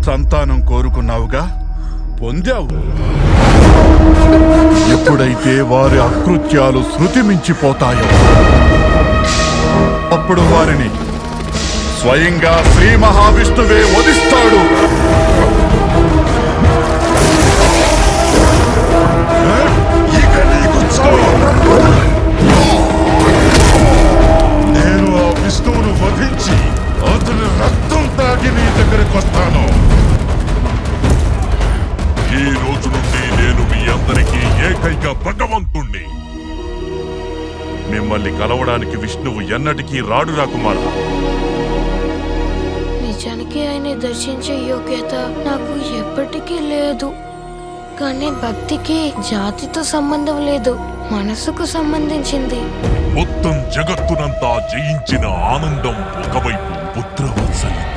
సంతానం కోరుకున్నావుగా, పొందావు. ఎప్పుడైతే వారి అకృత్యాలు శృతి మించిపోతాయో అప్పుడు వారిని స్వయంగా శ్రీ మహావిష్ణువే వధిస్తాడు. నేను ఆ విష్ణువును వధించి అతని రక్తం తాగి నీ దగ్గరకు వస్తాను. ఈ రోజు నుండి నేను మీ అందరికీ ఏకైక భగవంతుణ్ణి. మిమ్మల్ని కలవడానికి విష్ణువు ఎన్నటికీ రాడు రాకుమారా. నిజానికి ఆయన దర్శించే యోగ్యత నాకు ఎప్పటికీ లేదు. కానీ భక్తికి జాతితో సంబంధం లేదు, మనసుకు సంబంధించింది. మొత్తం జగత్తునంతా జయించిన ఆనందం ఒకవైపు, పుత్రవత్సల్యం